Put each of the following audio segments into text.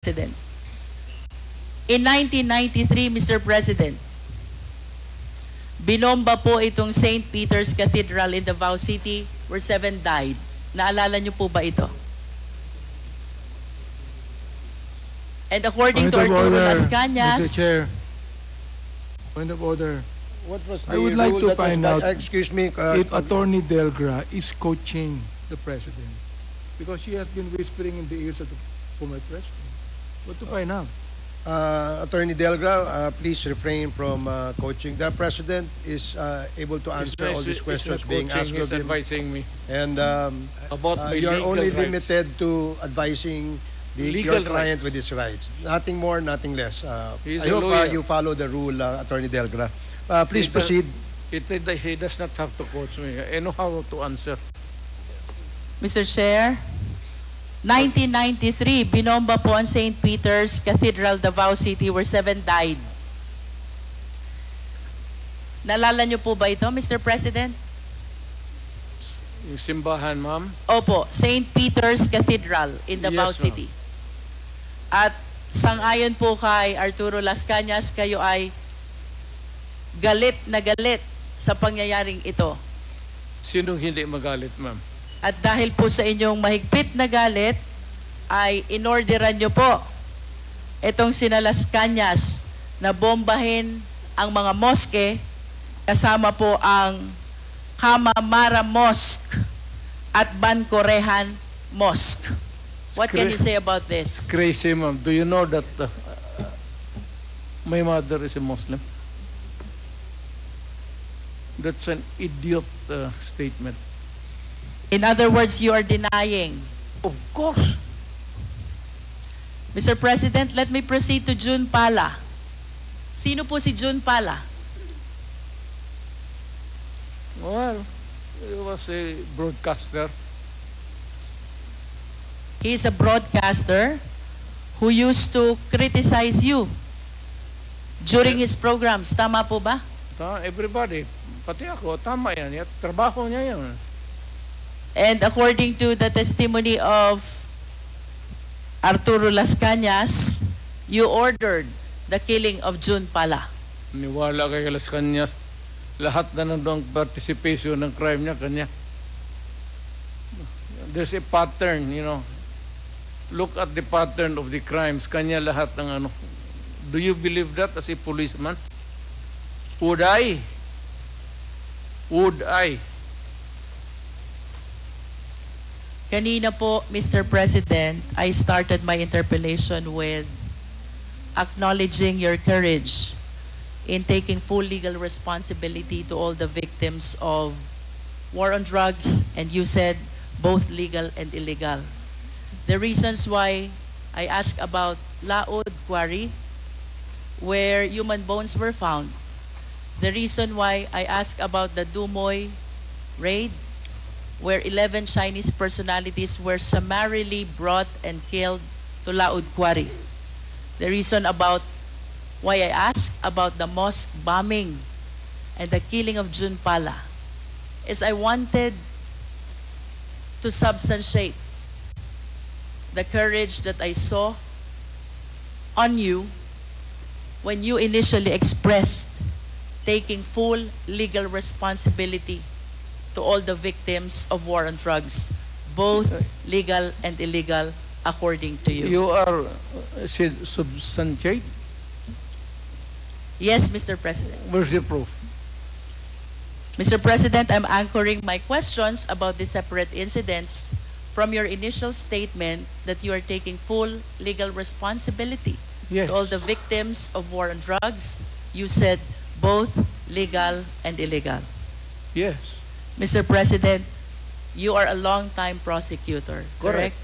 President. In 1993, Mr. President, binomba po itong St. Peter's Cathedral in Davao City where 7 died. Naalala niyo po ba ito? And according to Arturo Las Cañas, Mr. Chair, point of order. What was the I would like rule to that was find out excuse me, if Attorney Delgra is coaching the President, because she has been whispering in the ears of the former President. What to find out? Attorney Delgra, please refrain from coaching. The President is able to answer all these questions being asked of him. Advising me And about my you're legal only rights. limited to advising Legal your client rights. with his rights. Nothing more, nothing less. He's I a hope lawyer. you follow the rule, Attorney Delgra. Please He does- proceed. He does not have to coach me. I know how to answer. Mr. Chair, 1993, binomba po ang St. Peter's Cathedral, Davao City where 7 died. Naalala niyo po ba ito, Mr. President? Yung simbahan, ma'am. Opo, St. Peter's Cathedral in Davao Yes, ma'am. City. At sangayon po kay Arturo Las Cañas, kayo ay galit na galit sa pangyayaring ito. Sinong hindi magalit, ma'am? At dahil po sa inyong mahigpit na galit, ay inorderan nyo po itong sina Las Cañas na bombahin ang mga moske kasama po ang Kamamara Mosque at Bancorehan Mosque. What can you say about this? Crazy, ma'am. Do you know that my mother is a Muslim? That's an idiot statement. In other words, you are denying. Of course. Mr. President, let me proceed to June Pala. Sino po si June Pala? Well, he was a broadcaster. He is a broadcaster who used to criticize you during his programs. Tama po ba? Everybody, pati ako, tama yan. Trabaho niya yan. And according to the testimony of Arturo Las Cañas, you ordered the killing of June Pala. Niwala kay Las Cañas. Lahat na nandang participation ng crime niya, kanya. There's a pattern, you know. Look at the pattern of the crimes. Kanya lahat ng ano. Do you believe that as a policeman? Would I? Would I? Kanina po, Mr. President, I started my interpellation with acknowledging your courage in taking full legal responsibility to all the victims of war on drugs, and you said both legal and illegal. The reasons why I asked about Laod Quarry, where human bones were found. The reason why I asked about the Dumoy raid, where 11 Chinese personalities were summarily brought and killed to Laod Quarry. The reason about why I asked about the mosque bombing and the killing of June Pala is I wanted to substantiate the courage that I saw on you when you initially expressed taking full legal responsibility to all the victims of war on drugs, both legal and illegal, according to you. You are substantiate? Yes, Mr. President. Where's the proof? Mr. President, I'm anchoring my questions about the separate incidents from your initial statement that you are taking full legal responsibility Yes. to all the victims of war on drugs. You said both legal and illegal. Yes. Mr. President, you are a long-time prosecutor, correct? Correct.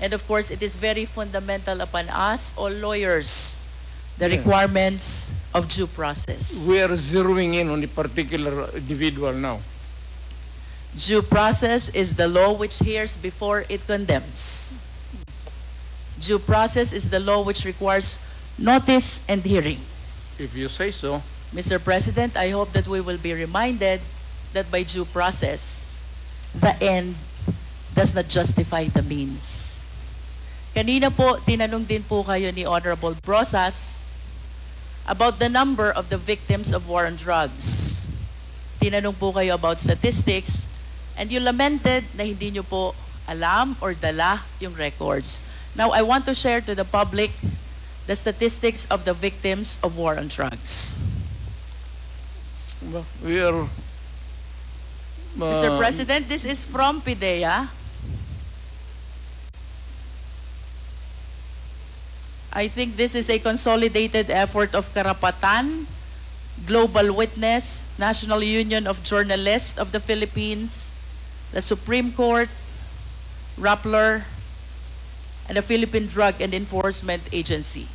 And of course, it is very fundamental upon us, all lawyers, the Yeah. requirements of due process. We are zeroing in on a particular individual now. Due process is the law which hears before it condemns. Due process is the law which requires notice and hearing. If you say so. Mr. President, I hope that we will be reminded that by due process, the end does not justify the means. Kanina po, tinanong din po kayo ni Honorable Brosas about the number of the victims of war on drugs. Tinanong po kayo about statistics, and you lamented na hindi nyo po alam or dala yung records. Now, I want to share to the public the statistics of the victims of war on drugs. We are... Mr. President, this is from PIDEA. I think this is a consolidated effort of Karapatan, Global Witness, National Union of Journalists of the Philippines, the Supreme Court, Rappler, and the Philippine Drug and Enforcement Agency.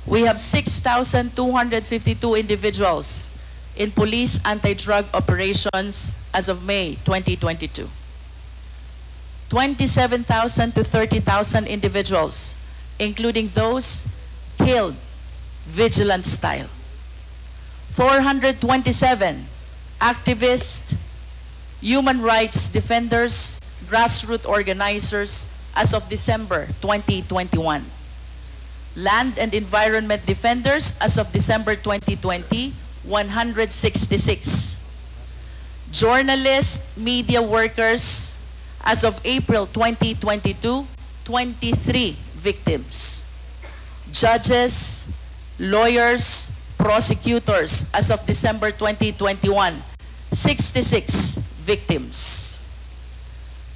We have 6,252 individuals in police anti-drug operations as of May 2022. 27,000 to 30,000 individuals, including those killed vigilant style. 427 activists, human rights defenders, grassroots organizers as of December 2021. Land and environment defenders as of December 2020, 166. Journalists, media workers, as of April 2022, 23 victims. Judges, lawyers, prosecutors, as of December 2021, 66 victims.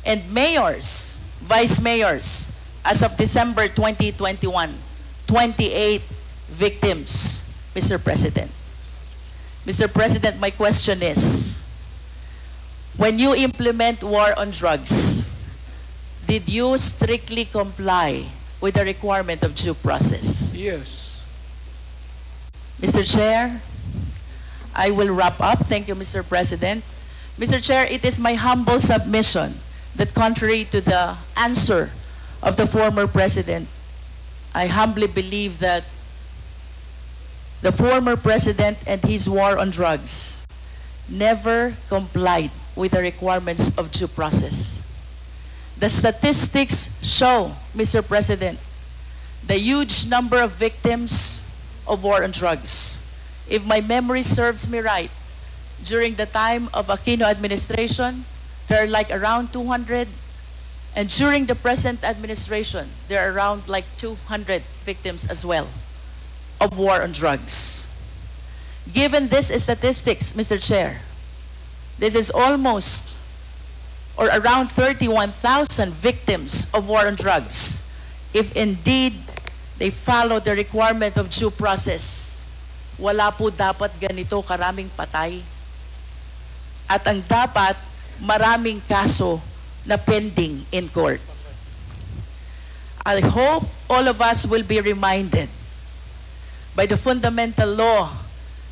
And mayors, vice mayors, as of December 2021, 28 victims, Mr. President. Mr. President, my question is, when you implement war on drugs, did you strictly comply with the requirement of due process? Yes. Mr. Chair, I will wrap up. Thank you, Mr. President. Mr. Chair, it is my humble submission that contrary to the answer of the former President, I humbly believe that the former President and his war on drugs never complied with the requirements of due process. The statistics show, Mr. President, the huge number of victims of war on drugs. If my memory serves me right, during the time of Aquino administration, there are like around 200, and during the present administration, there are around like 200 victims as well of war on drugs. Given this statistics, Mr. Chair, this is almost or around 31,000 victims of war on drugs. If indeed they follow the requirement of due process, wala po dapat ganito karaming patay. At ang dapat, maraming kaso na pending in court. I hope all of us will be reminded by the fundamental law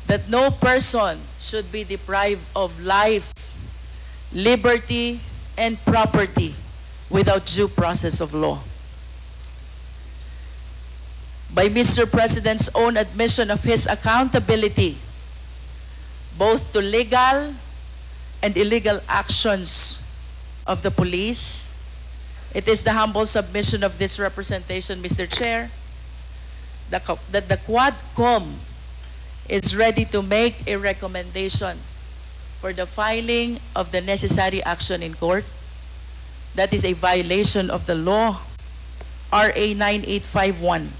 that no person should be deprived of life, liberty, and property without due process of law. By Mr. President's own admission of his accountability, both to legal and illegal actions of the police, it is the humble submission of this representation, Mr. Chair, that the Quadcom is ready to make a recommendation for the filing of the necessary action in court. That is a violation of the law, RA 9851,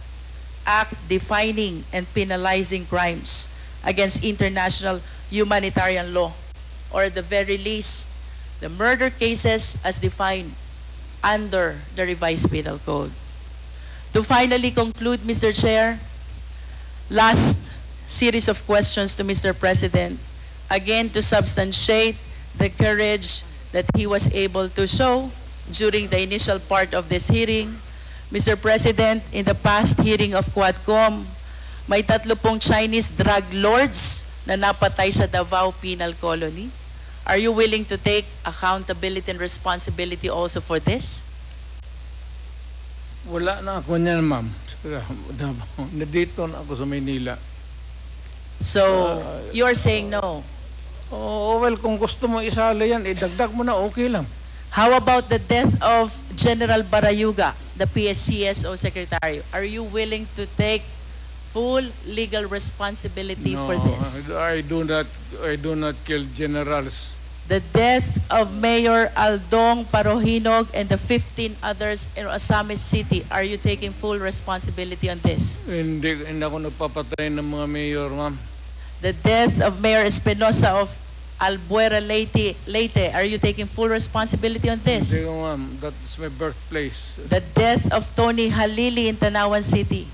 Act defining and penalizing crimes against international humanitarian law, or at the very least, the murder cases as defined under the revised penal code. To finally conclude, Mr. Chair, last series of questions to Mr. President, again to substantiate the courage that he was able to show during the initial part of this hearing. Mr. President, in the past hearing of Quadcom, may 30 Chinese drug lords na napatay sa Davao Penal Colony. Are you willing to take accountability and responsibility also for this? Wala na ako niyan, ma'am. Nandito na ako sa Maynila. So, you are saying no. Oh, well, kung gusto mo isali yan, idagdag mo na, okay lang. How about the death of General Barayuga, the PSCSO Secretary, are you willing to take full legal responsibility for this? No, I do not kill generals. The death of Mayor Aldong Parohinog and the 15 others in Osamis City, are you taking full responsibility on this? Hindi ako nagpapatay ng mga mayor, ma'am. The death of Mayor Espinosa of Albuera Leyte, are you taking full responsibility on this? Hindi ko, ma'am. That's my birthplace. The death of Tony Halili in Tanawan City.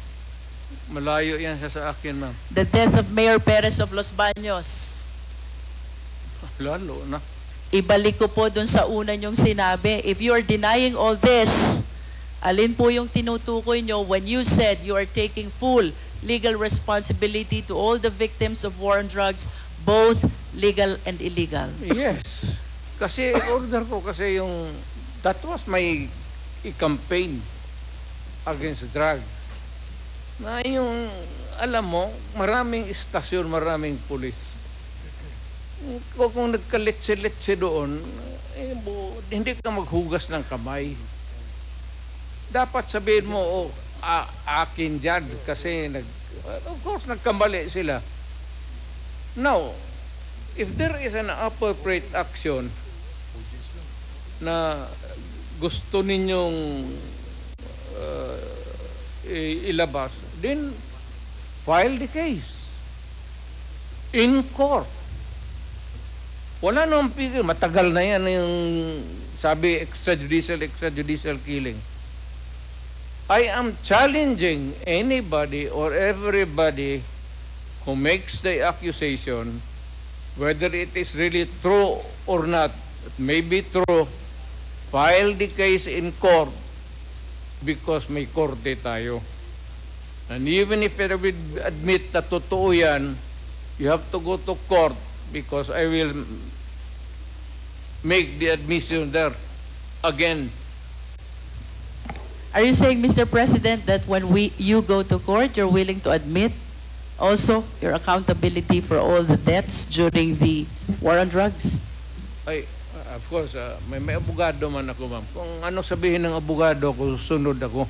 Malayo yan siya sa akin, ma'am. The death of Mayor Perez of Los Baños. Lalo na. Ibalik ko po dun sa una niyong sinabi. If you are denying all this, alin po yung tinutukoy nyo when you said you are taking full legal responsibility to all the victims of war on drugs, both legal and illegal? Yes. Kasi order ko kasi yung that was my campaign against drug. Na yung alam mo, maraming istasyon, maraming pulis. Kung nagkaletse-letse doon, hindi ka maghugas ng kamay. Dapat sabihin mo, akin dyan, kasi of course, nagkamali sila. Now, if there is an appropriate action na gusto ninyong ilabas, then file the case in court. Wala namang pigil. Matagal na yan yung sabi extrajudicial killing. I am challenging anybody or everybody who makes the accusation, whether it is really true or not, it may be true, file the case in court because may korte tayo. And even if I will admit na totoo yan, you have to go to court because I will make the admission there again. Are you saying, Mr. President, that when you go to court, you're willing to admit also your accountability for all the deaths during the war on drugs? Ay, of course, may abogado man ako, ma'am. Kung ano sabihin ng abogado ko, sunod ako.